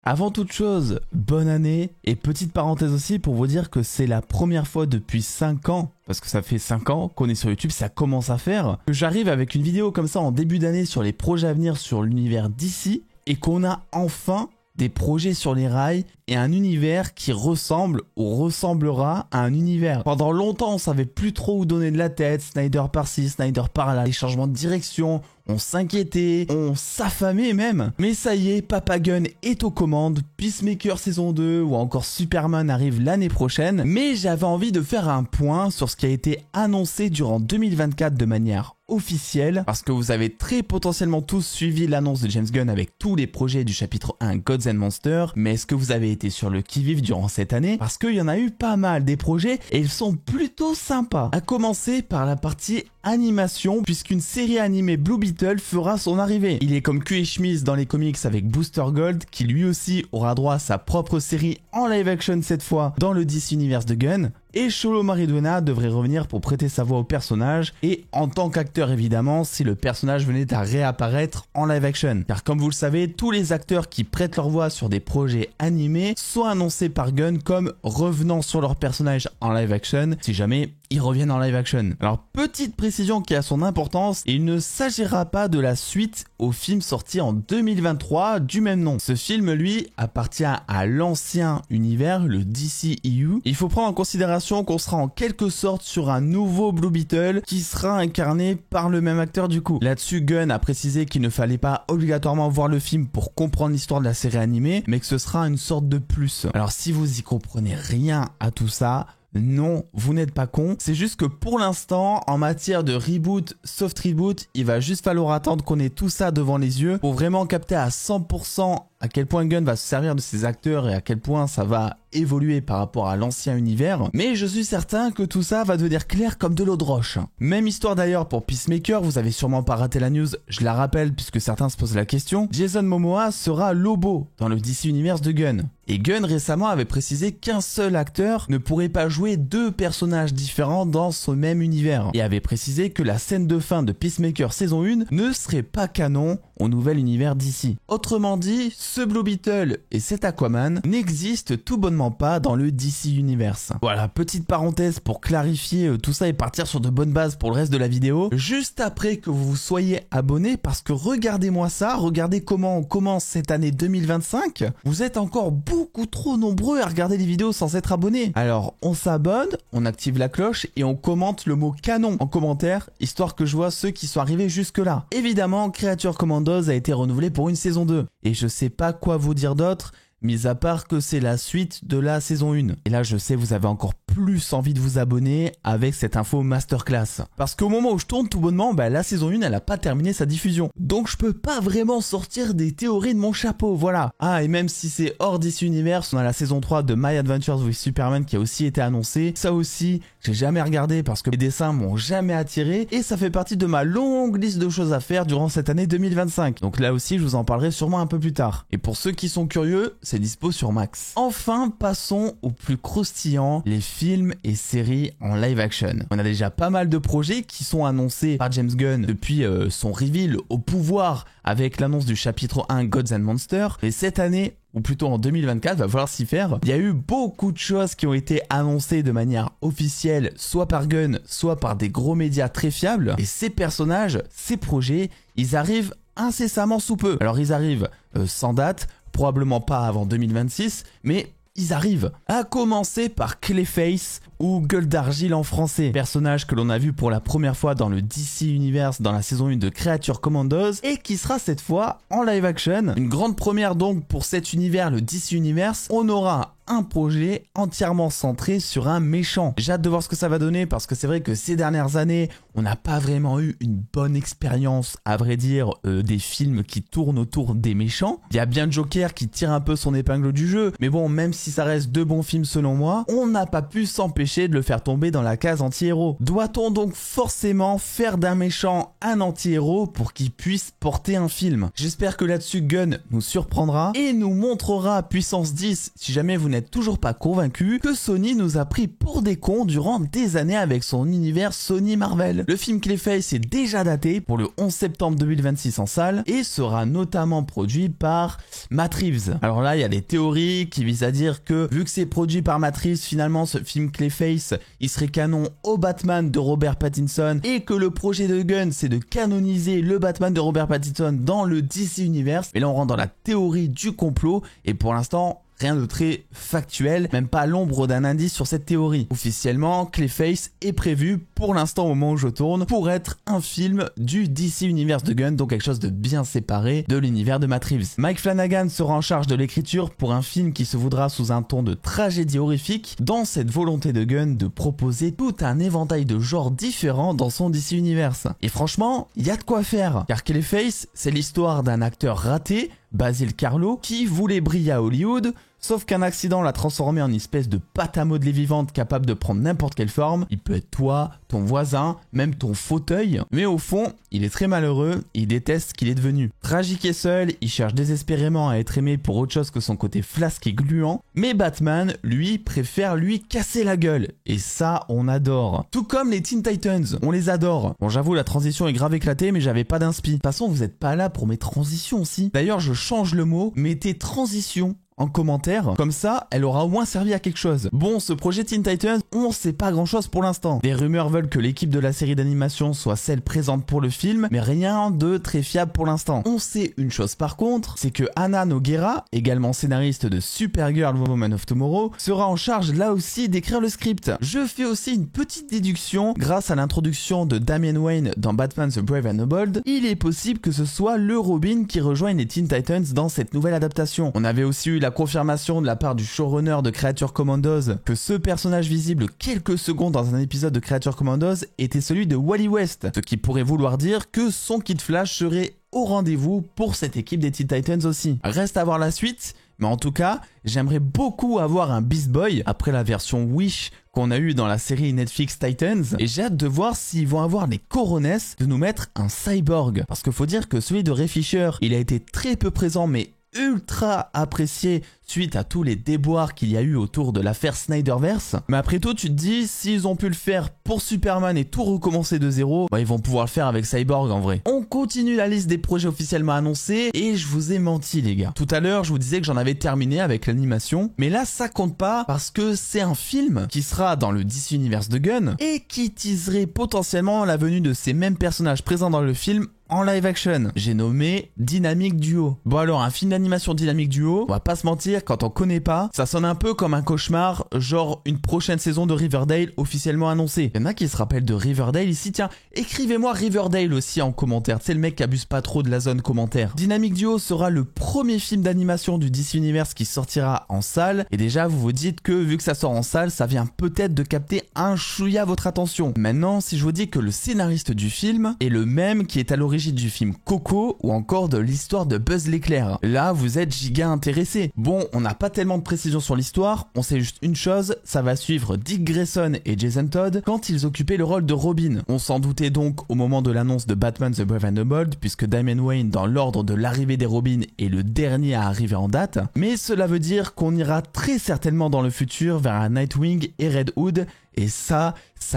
Avant toute chose, bonne année et petite parenthèse aussi pour vous dire que c'est la première fois depuis 5 ans, parce que ça fait 5 ans qu'on est sur YouTube, ça commence à faire, que j'arrive avec une vidéo comme ça en début d'année sur les projets à venir sur l'univers DC et qu'on a enfin des projets sur les rails et un univers qui ressemble ou ressemblera à un univers. Pendant longtemps, on savait plus trop où donner de la tête, Snyder par-ci, Snyder par-là, les changements de direction, on s'inquiétait, on s'affamait même. Mais ça y est, Papa Gunn est aux commandes, Peacemaker saison 2 ou encore Superman arrive l'année prochaine. Mais j'avais envie de faire un point sur ce qui a été annoncé durant 2024 de manière officielle, parce que vous avez très potentiellement tous suivi l'annonce de James Gunn avec tous les projets du chapitre 1 Gods and Monsters, mais est-ce que vous avez été sur le qui-vive durant cette année? Parce qu'il y en a eu pas mal des projets et ils sont plutôt sympas. À commencer par la partie animation, puisqu'une série animée Blue Beetle fera son arrivée. Il est comme cul et chemise dans les comics avec Booster Gold, qui lui aussi aura droit à sa propre série en live action cette fois dans le DC Universe de Gunn. Et Xolo Maridueña devrait revenir pour prêter sa voix au personnage, et en tant qu'acteur évidemment, si le personnage venait à réapparaître en live action. Car comme vous le savez, tous les acteurs qui prêtent leur voix sur des projets animés sont annoncés par Gunn comme revenant sur leur personnage en live action, si jamais ils reviennent en live action. Alors petite précision qui a son importance, il ne s'agira pas de la suite au film sorti en 2023 du même nom. Ce film lui appartient à l'ancien univers, le DCEU. Il faut prendre en considération qu'on sera en quelque sorte sur un nouveau Blue Beetle qui sera incarné par le même acteur du coup. Là-dessus, Gunn a précisé qu'il ne fallait pas obligatoirement voir le film pour comprendre l'histoire de la série animée, mais que ce sera une sorte de plus. Alors si vous y comprenez rien à tout ça, non, vous n'êtes pas con, c'est juste que pour l'instant, en matière de reboot, soft reboot, il va juste falloir attendre qu'on ait tout ça devant les yeux pour vraiment capter à 100% à quel point Gunn va se servir de ses acteurs et à quel point ça va évoluer par rapport à l'ancien univers. Mais je suis certain que tout ça va devenir clair comme de l'eau de roche. Même histoire d'ailleurs pour Peacemaker, vous avez sûrement pas raté la news, je la rappelle puisque certains se posent la question. Jason Momoa sera Lobo dans le DC Universe de Gunn. Et Gunn récemment avait précisé qu'un seul acteur ne pourrait pas jouer 2 personnages différents dans ce même univers. Et avait précisé que la scène de fin de Peacemaker saison 1 ne serait pas canon au nouvel univers DC. Autrement dit, ce Blue Beetle et cet Aquaman n'existent tout bonnement pas dans le DC Universe. Voilà, petite parenthèse pour clarifier tout ça et partir sur de bonnes bases pour le reste de la vidéo. Juste après que vous vous soyez abonné, parce que regardez-moi ça, regardez comment on commence cette année 2025. Vous êtes encore beaucoup trop nombreux à regarder les vidéos sans être abonné. Alors, on s'abonne, on active la cloche et on commente le mot canon en commentaire, histoire que je vois ceux qui sont arrivés jusque là. Évidemment, Creature Commandos a été renouvelé pour une saison 2. Et je sais pas quoi vous dire d'autre, mis à part que c'est la suite de la saison 1. Et là, je sais, vous avez encore plus envie de vous abonner avec cette info masterclass. Parce qu'au moment où je tourne tout bonnement, la saison 1, elle a pas terminé sa diffusion. Donc je peux pas vraiment sortir des théories de mon chapeau, voilà. Ah, et même si c'est hors DC Universe, on a la saison 3 de My Adventures with Superman qui a aussi été annoncée. Ça aussi, j'ai jamais regardé parce que les dessins m'ont jamais attiré et ça fait partie de ma longue liste de choses à faire durant cette année 2025. Donc là aussi, je vous en parlerai sûrement un peu plus tard. Et pour ceux qui sont curieux, c'est dispo sur Max. Enfin, passons au plus croustillant, les films et séries en live action. On a déjà pas mal de projets qui sont annoncés par James Gunn depuis son reveal au pouvoir avec l'annonce du chapitre 1 Gods and Monsters. Et cette année, ou plutôt en 2024, va falloir s'y faire. Il y a eu beaucoup de choses qui ont été annoncées de manière officielle, soit par Gunn, soit par des gros médias très fiables. Et ces personnages, ces projets, ils arrivent incessamment sous peu. Alors ils arrivent sans date, probablement pas avant 2026, mais ils arrivent. À commencer par Clayface, ou Gueule d'Argile en français, personnage que l'on a vu pour la première fois dans le DC Universe dans la saison 1 de Creature Commandos et qui sera cette fois en live action. Une grande première donc pour cet univers, le DC Universe. On aura un projet entièrement centré sur un méchant. J'ai hâte de voir ce que ça va donner parce que c'est vrai que ces dernières années, on n'a pas vraiment eu une bonne expérience, à vrai dire, des films qui tournent autour des méchants. Il y a bien Joker qui tire un peu son épingle du jeu, mais bon, même si ça reste 2 bons films selon moi, on n'a pas pu s'empêcher de le faire tomber dans la case anti-héros. Doit-on donc forcément faire d'un méchant un anti-héros pour qu'il puisse porter un film? J'espère que là-dessus Gunn nous surprendra et nous montrera puissance 10 si jamais vous n'êtes toujours pas convaincu que Sony nous a pris pour des cons durant des années avec son univers Sony Marvel. Le film Clayface est déjà daté pour le 11 septembre 2026 en salle et sera notamment produit par Matt Reeves. Alors là, il y a des théories qui visent à dire que vu que c'est produit par Matt Reeves, finalement ce film Clayface, il serait canon au Batman de Robert Pattinson et que le projet de Gunn, c'est de canoniser le Batman de Robert Pattinson dans le DC Universe. Et là, on rentre dans la théorie du complot et pour l'instant, rien de très factuel, même pas l'ombre d'un indice sur cette théorie. Officiellement, Clayface est prévu, pour l'instant au moment où je tourne, pour être un film du DC Universe de Gunn, donc quelque chose de bien séparé de l'univers de Matt Reeves. Mike Flanagan sera en charge de l'écriture pour un film qui se voudra sous un ton de tragédie horrifique, dans cette volonté de Gunn de proposer tout un éventail de genres différents dans son DC Universe. Et franchement, il y a de quoi faire, car Clayface, c'est l'histoire d'un acteur raté, Basil Carlo, qui voulait briller à Hollywood, sauf qu'un accident l'a transformé en une espèce de pâte à modeler vivante capable de prendre n'importe quelle forme. Il peut être toi, ton voisin, même ton fauteuil. Mais au fond, il est très malheureux, il déteste ce qu'il est devenu. Tragique et seul, il cherche désespérément à être aimé pour autre chose que son côté flasque et gluant. Mais Batman, lui, préfère lui casser la gueule. Et ça, on adore. Tout comme les Teen Titans, on les adore. Bon, j'avoue, la transition est grave éclatée, mais j'avais pas d'inspi. De toute façon, vous êtes pas là pour mes transitions aussi. D'ailleurs, je change le mot, mettez transition en commentaire, comme ça elle aura au moins servi à quelque chose. Bon, ce projet Teen Titans, on sait pas grand chose pour l'instant. Des rumeurs veulent que l'équipe de la série d'animation soit celle présente pour le film, mais rien de très fiable pour l'instant. On sait une chose par contre, c'est que Hannah Nogueira, également scénariste de Supergirl Woman of Tomorrow, sera en charge là aussi d'écrire le script. Je fais aussi une petite déduction, grâce à l'introduction de Damian Wayne dans Batman the Brave and the Bold, il est possible que ce soit le Robin qui rejoigne les Teen Titans dans cette nouvelle adaptation. On avait aussi eu la confirmation de la part du showrunner de Creature Commandos que ce personnage visible quelques secondes dans un épisode de Creature Commandos était celui de Wally West, ce qui pourrait vouloir dire que son Kid Flash serait au rendez-vous pour cette équipe des Teen Titans aussi. Reste à voir la suite, mais en tout cas, j'aimerais beaucoup avoir un Beast Boy après la version Wish qu'on a eu dans la série Netflix Titans, et j'ai hâte de voir s'ils vont avoir les cojones de nous mettre un cyborg, parce qu'il faut dire que celui de Ray Fisher, il a été très peu présent mais ultra apprécié suite à tous les déboires qu'il y a eu autour de l'affaire Snyderverse. Mais après tout, tu te dis, s'ils ont pu le faire pour Superman et tout recommencer de zéro, bah ils vont pouvoir le faire avec Cyborg en vrai. On continue la liste des projets officiellement annoncés et je vous ai menti les gars. Tout à l'heure, je vous disais que j'en avais terminé avec l'animation, mais là ça compte pas parce que c'est un film qui sera dans le DC Universe de Gunn et qui teaserait potentiellement la venue de ces mêmes personnages présents dans le film en live action. J'ai nommé Dynamic Duo. Bon alors, un film d'animation Dynamic Duo, on va pas se mentir, quand on connaît pas, ça sonne un peu comme un cauchemar, genre une prochaine saison de Riverdale officiellement annoncée. Il y en a qui se rappellent de Riverdale ici, tiens, écrivez-moi Riverdale aussi en commentaire, c'est le mec qui abuse pas trop de la zone commentaire. Dynamic Duo sera le premier film d'animation du DC Universe qui sortira en salle, et déjà vous vous dites que vu que ça sort en salle, ça vient peut-être de capter un chouïa votre attention. Maintenant, si je vous dis que le scénariste du film est le même qui est à l'origine du film Coco ou encore de l'histoire de Buzz l'éclair, là vous êtes giga intéressé. Bon, on n'a pas tellement de précision sur l'histoire, on sait juste une chose, ça va suivre Dick Grayson et Jason Todd quand ils occupaient le rôle de Robin. On s'en doutait donc au moment de l'annonce de Batman the Brave and the Bold, puisque Damian Wayne dans l'ordre de l'arrivée des Robins est le dernier à arriver en date, mais cela veut dire qu'on ira très certainement dans le futur vers un Nightwing et Red Hood, et ça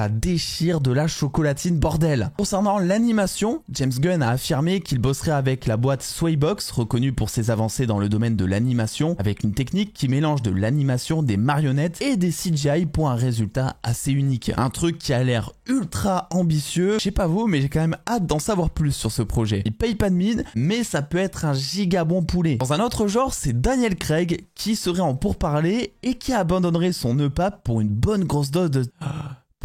déchire de la chocolatine bordel. Concernant l'animation, James Gunn a affirmé qu'il bosserait avec la boîte Swaybox, reconnue pour ses avancées dans le domaine de l'animation, avec une technique qui mélange de l'animation, des marionnettes et des CGI pour un résultat assez unique. Un truc qui a l'air ultra ambitieux. Je sais pas vous, mais j'ai quand même hâte d'en savoir plus sur ce projet. Il paye pas de mine, mais ça peut être un giga bon poulet. Dans un autre genre, c'est Daniel Craig qui serait en pourparlers et qui abandonnerait son EPAP pour une bonne grosse dose de...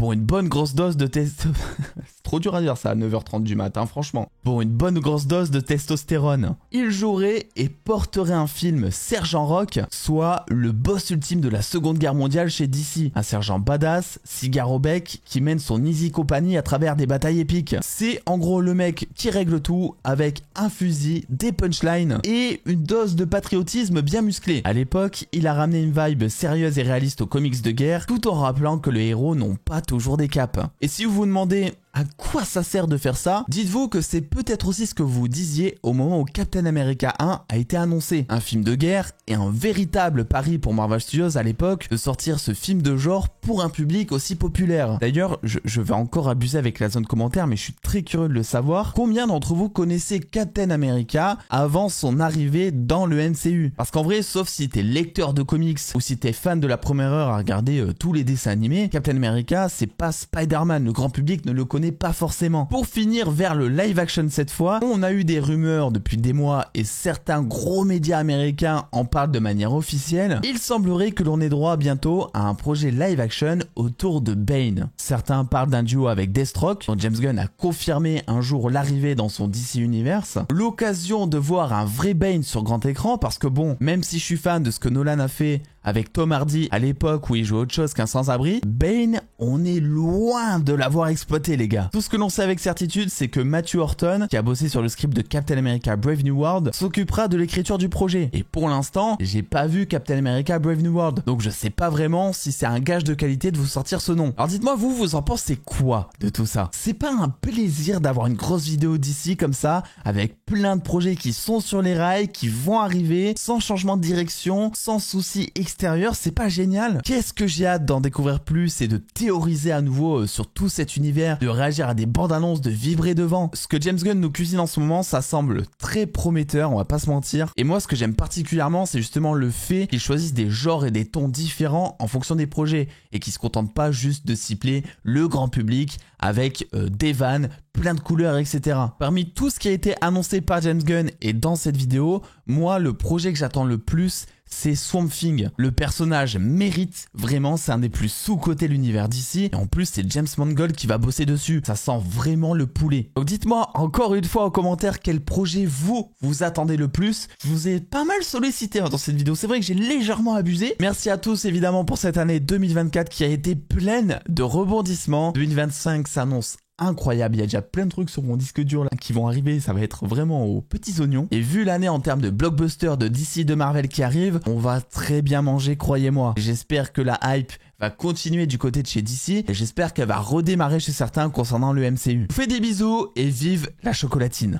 C'est trop dur à dire ça à 9h30 du matin, franchement. Pour une bonne grosse dose de testostérone. Il jouerait et porterait un film Sergent Rock, soit le boss ultime de la Seconde Guerre mondiale chez DC. Un sergent badass, cigare au bec, qui mène son easy company à travers des batailles épiques. C'est en gros le mec qui règle tout avec un fusil, des punchlines et une dose de patriotisme bien musclée. À l'époque, il a ramené une vibe sérieuse et réaliste aux comics de guerre, tout en rappelant que les héros n'ont pas toujours des capes. Et si vous vous demandez À quoi ça sert de faire ça? Dites-vous que c'est peut-être aussi ce que vous disiez au moment où Captain America 1 a été annoncé. Un film de guerre et un véritable pari pour Marvel Studios à l'époque de sortir ce film de genre pour un public aussi populaire. D'ailleurs, je vais encore abuser avec la zone commentaire, mais je suis très curieux de le savoir. Combien d'entre vous connaissaient Captain America avant son arrivée dans le MCU? Parce qu'en vrai, sauf si t'es lecteur de comics ou si t'es fan de la première heure à regarder tous les dessins animés, Captain America, c'est pas Spider-Man. Le grand public ne le connaît pas forcément. Pour finir vers le live action cette fois, on a eu des rumeurs depuis des mois et certains gros médias américains en parlent de manière officielle. Il semblerait que l'on ait droit bientôt à un projet live action autour de Bane. Certains parlent d'un duo avec Deathstroke, dont James Gunn a confirmé un jour l'arrivée dans son DC Universe. L'occasion de voir un vrai Bane sur grand écran parce que bon, même si je suis fan de ce que Nolan a fait avec Tom Hardy à l'époque où il jouait autre chose qu'un sans-abri, Bane, on est loin de l'avoir exploité les gars. Tout ce que l'on sait avec certitude, c'est que Matthew Horton, qui a bossé sur le script de Captain America Brave New World, s'occupera de l'écriture du projet. Et pour l'instant, j'ai pas vu Captain America Brave New World, donc je sais pas vraiment si c'est un gage de qualité de vous sortir ce nom. Alors dites-moi vous en pensez quoi de tout ça? C'est pas un plaisir d'avoir une grosse vidéo d'ici comme ça, avec plein de projets qui sont sur les rails, qui vont arriver, sans changement de direction, sans soucis extérieur, c'est pas génial? Qu'est-ce que j'ai hâte d'en découvrir plus et de théoriser à nouveau sur tout cet univers, de réagir à des bandes annonces, de vibrer devant. Ce que James Gunn nous cuisine en ce moment, ça semble très prometteur, on va pas se mentir. Et moi, ce que j'aime particulièrement, c'est justement le fait qu'ils choisissent des genres et des tons différents en fonction des projets et qu'ils se contentent pas juste de cibler le grand public avec des vannes, plein de couleurs, etc. Parmi tout ce qui a été annoncé par James Gunn et dans cette vidéo, moi, le projet que j'attends le plus, c'est Swamp Thing. Le personnage mérite vraiment, c'est un des plus sous-cotés de l'univers d'ici. Et en plus, c'est James Mangold qui va bosser dessus. Ça sent vraiment le poulet. Donc dites-moi encore une fois en commentaire quel projet vous attendez le plus. Je vous ai pas mal sollicité dans cette vidéo. C'est vrai que j'ai légèrement abusé. Merci à tous évidemment pour cette année 2024 qui a été pleine de rebondissements. 2025 s'annonce incroyable, il y a déjà plein de trucs sur mon disque dur là qui vont arriver, ça va être vraiment aux petits oignons. Et vu l'année en termes de blockbuster de DC, de Marvel qui arrive, on va très bien manger, croyez-moi. J'espère que la hype va continuer du côté de chez DC et j'espère qu'elle va redémarrer chez certains concernant le MCU. Je vous fais des bisous et vive la chocolatine.